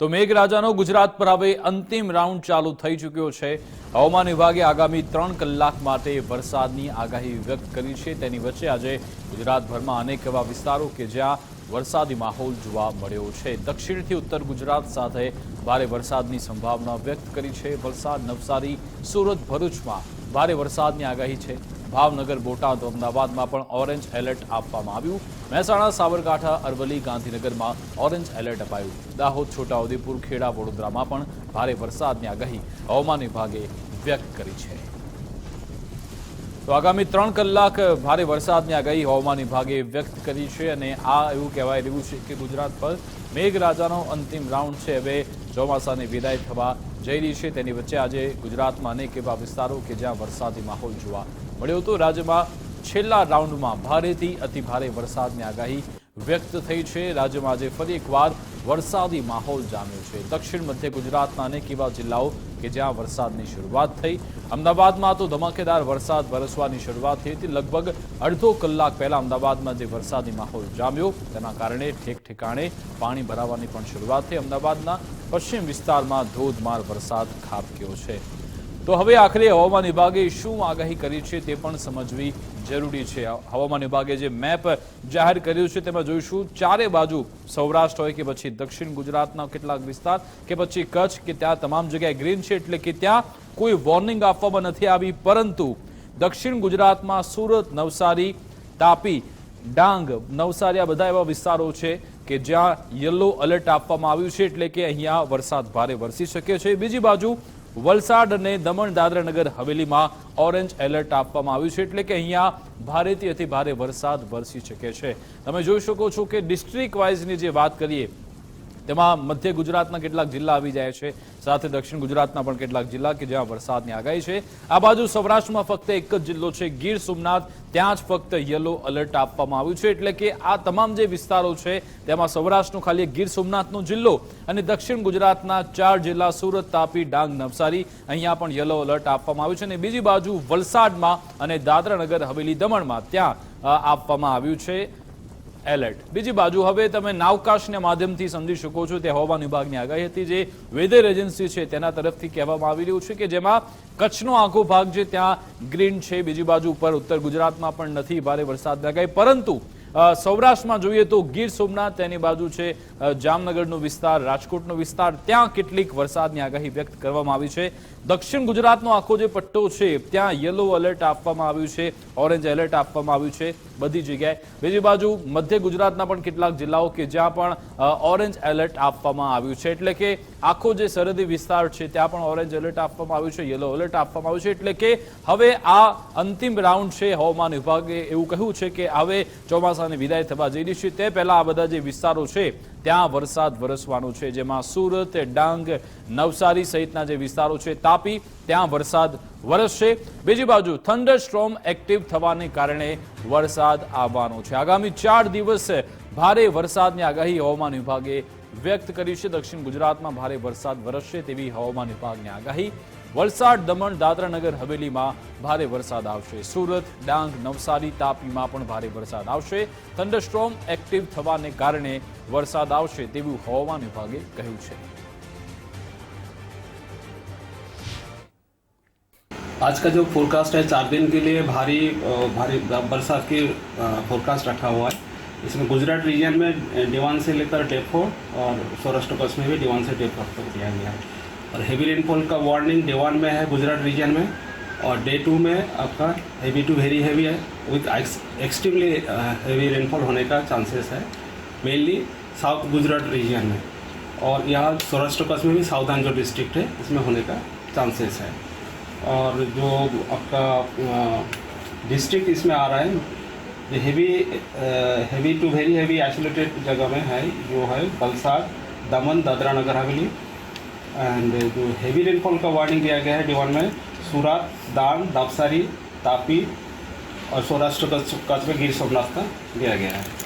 તો મેઘરાજાનો ગુજરાત પર હવે અંતિમ રાઉન્ડ ચાલુ થઈ ચૂક્યો છે। હવામાન વિભાગે આગામી 3 કલાક માટે વરસાદની આગાહી વ્યક્ત કરી છે। તેની વચ્ચે આજે ગુજરાતભરમાં અનેક એવા વિસ્તારો કે જ્યાં વરસાદી માહોલ જોવા મળ્યો છે। દક્ષિણથી ઉત્તર ગુજરાત સાથે ભારે વરસાદની સંભાવના વ્યક્ત કરી છે। વલસાડ, નવસારી, સુરત, ભરૂચમાં ભારે વરસાદની આગાહી છે। ભાવનગર, બોટાદ, અમદાવાદમાં પણ ઓરેન્જ એલર્ટ આપવામાં આવ્યું। મહેસાણા, સાબરકાંઠા, અરવલ્લી, ગાંધીનગરમાં ઓરેન્જ એલર્ટ અપાયું। દાહોદ, છોટાઉદેપુર, ખેડા, વડોદરામાં પણ ભારે વરસાદની આગાહી હવામાન વિભાગે વ્યક્ત કરી છે। તો આગામી 3 કલાક ભારે વરસાદની આગાહી હવામાન વિભાગે વ્યક્ત કરી છે અને આ એવું કહેવાય રહ્યું છે કે ગુજરાત પર મેઘરાજાનો અંતિમ રાઉન્ડ છે। હવે ચોમાસાની વિદાય થવા જઈ રહી છે। તેની વચ્ચે આજે ગુજરાતમાં અનેક એવા વિસ્તારો કે જ્યાં વરસાદી માહોલ જોવા મળ્યો હતો। રાજ્યમાં છેલ્લા રાઉન્ડમાં ભારેથી અતિભારે વરસાદની આગાહી વ્યક્ત થઈ છે। રાજ્યમાં આજે ફરી એકવાર વરસાદી માહોલ જામ્યો છે। દક્ષિણ મધ્ય ગુજરાતના અનેક એવા જિલ્લાઓ કે જ્યાં વરસાદની શરૂઆત થઈ। અમદાવાદમાં તો ધમાકેદાર વરસાદ વરસવાની શરૂઆત થઈ હતી। લગભગ અડધો કલાક પહેલા અમદાવાદમાં જે વરસાદી માહોલ જામ્યો તેના કારણે ઠેક ઠેકાણે પાણી ભરાવાની પણ શરૂઆત થઈ। અમદાવાદના પશ્ચિમ વિસ્તારમાં ધોધમાર વરસાદ ખાબક્યો છે। તો હવે આખરે હવામાન વિભાગે શું આગાહી કરી છે તે પણ સમજવી જરૂરી છે। હવામાન વિભાગે જે મેપ જાહેર કર્યું છે તેમાં જોઈશું ચારે બાજુ સૌરાષ્ટ્ર હોય કે પછી દક્ષિણ ગુજરાતના કેટલાક વિસ્તાર કે પછી કચ્છ કે ત્યાં તમામ જગ્યાએ ગ્રીન છે, એટલે કે ત્યાં કોઈ વોર્નિંગ આપવામાં નથી આવી। પરંતુ દક્ષિણ ગુજરાતમાં સુરત, નવસારી, તાપી, ડાંગ, નવસારી આ બધા એવા વિસ્તારો છે કે જ્યાં યલો એલર્ટ આપવામાં આવ્યું છે, એટલે કે અહીંયા વરસાદ ભારે વરસી શકે છે। બીજી બાજુ વલસાડ અને દમણ, દાદરા, નગર હવેલીમાં ઓરેન્જ એલર્ટ આપવામાં આવ્યું છે, એટલે કે અહીંયા ભારેથી અતિ ભારે વરસાદ વરસી શકે છે। તમે જોઈ શકો છો કે ડિસ્ટ્રિક્ટ વાઇઝની જે વાત કરીએ તેમાં મધ્ય ગુજરાતના કેટલાક જિલ્લા આવી જાય છે, સાથે દક્ષિણ ગુજરાતના પણ કેટલાક જિલ્લા કે જ્યાં વરસાદની આગાહી છે। આ બાજુ સૌરાષ્ટ્રમાં ફક્ત એક જ જિલ્લો છે ગીર સોમનાથ, ત્યાં જ ફક્ત યલો એલર્ટ આપવામાં આવ્યું છે, એટલે કે આ તમામ જે વિસ્તારો છે તેમાં સૌરાષ્ટ્રનો ખાલી ગીર સોમનાથનો જિલ્લો અને દક્ષિણ ગુજરાતના 4 જિલ્લા સુરત, તાપી, ડાંગ, નવસારી અહીંયા પણ યલો એલર્ટ આપવામાં આવ્યું છે। અને બીજી બાજુ વલસાડમાં અને દાદરા, નગર હવેલી, દમણમાં ત્યાં આપવામાં આવ્યું છે એલર્ટ। બીજી બાજુ હવે તમે નાવકાશના માધ્યમથી સમજી શકો છો તે હવામાન વિભાગની આગાહી હતી જે વેધર એજન્સી છે તેના તરફથી કહેવામાં આવી રહ્યું છે કે જેમાં કચ્છનો આખો ભાગ છે ત્યાં ગ્રીન છે। બીજી બાજુ ઉપર ઉત્તર ગુજરાતમાં પણ નથી ભારે વરસાદની આગાહી, પરંતુ સૌરાષ્ટ્રમાં જોઈએ તો ગીર સોમનાથ, તેની બાજુ છે જામનગરનો વિસ્તાર, રાજકોટનો વિસ્તાર, ત્યાં કેટલીક વરસાદની આગાહી વ્યક્ત કરવામાં આવી છે। દક્ષિણ ગુજરાતનો આખો જે પટ્ટો છે ત્યાં યલો એલર્ટ આપવામાં આવ્યું છે, ઓરેન્જ એલર્ટ આપવામાં આવ્યું છે બધી જગ્યાએ। બીજી બાજુ મધ્ય ગુજરાતના પણ કેટલાક જિલ્લાઓ કે જ્યાં પણ ઓરેન્જ એલર્ટ આપવામાં આવ્યું છે, એટલે કે આખો જે સરહદી વિસ્તાર છે ત્યાં પણ ઓરેન્જ એલર્ટ આપવામાં આવ્યું છે, યલો એલર્ટ આપવામાં આવ્યું છે। એટલે કે હવે આ અંતિમ રાઉન્ડ છે। હવામાન વિભાગે એવું કહ્યું છે કે હવે ચોમાસાની વિદાય થવા જઈ રહી છે તે પહેલા આ બધા જે વિસ્તારો છે ત્યાં વરસાદ વરસવાનો છે, જેમાં સુરત, ડાંગ, નવસારી સહિતના જે વિસ્તારો છે, તાપી, ત્યાં વરસાદ વરસશે। બીજી બાજુ થંડરસ્ટોર્મ એક્ટિવ થવાને કારણે વરસાદ આવવાનો છે। આગામી 4 દિવસ ભારે વરસાદની આગાહી હવામાન વિભાગે વ્યક્ત કરી છે। દક્ષિણ ગુજરાતમાં ભારે વરસાદ વરસશે તેવી હવામાન વિભાગની આગાહી। વલસાડ, દમણ, દાદરા, નગર હવેલીમાં ભારે વરસાદ આવશે। સુરત, ડાંગ, નવસારી, તાપીમાં પણ ભારે વરસાદ આવશે। થંડરસ્ટોર્મ એક્ટિવ થવાને કારણે વરસાદ આવશે તેવું હવામાન વિભાગે કહ્યું છે। आज का जो फोरकास्ट है 4 दिन के लिए भारी बरसात की फोरकास्ट रखा हुआ है। इसमें गुजरात रीजन में D1 से लेकर D4 और सौराष्ट्र कच्छ में भी D1 से D4 तक दिया गया है। और हेवी रेनफॉल का वार्निंग D1 में है गुजरात रीजन में, और D2 में आपका हेवी टू वेरी हेवी है विथ एक्सट्रीमली हेवी रेनफॉल होने का चांसेस है, मेनली साउथ गुजरात रीजन में। और यहाँ सौराष्ट्र कच्छ में भी साउथर्न जो डिस्ट्रिक्ट है इसमें होने का चांसेस है। और जो आपका डिस्ट्रिक्ट इसमें आ रहा है heavy to very heavy isolated जगह में है, जो है वलसाड, दमन, दादरा, नगर हवेली। एंड जो हेवी रेनफॉल का वार्निंग दिया गया है D1 में सूरत, डांग, नवसारी, तापी और सौराष्ट्र कच्छ में गिर सोमनाथ का दिया गया है।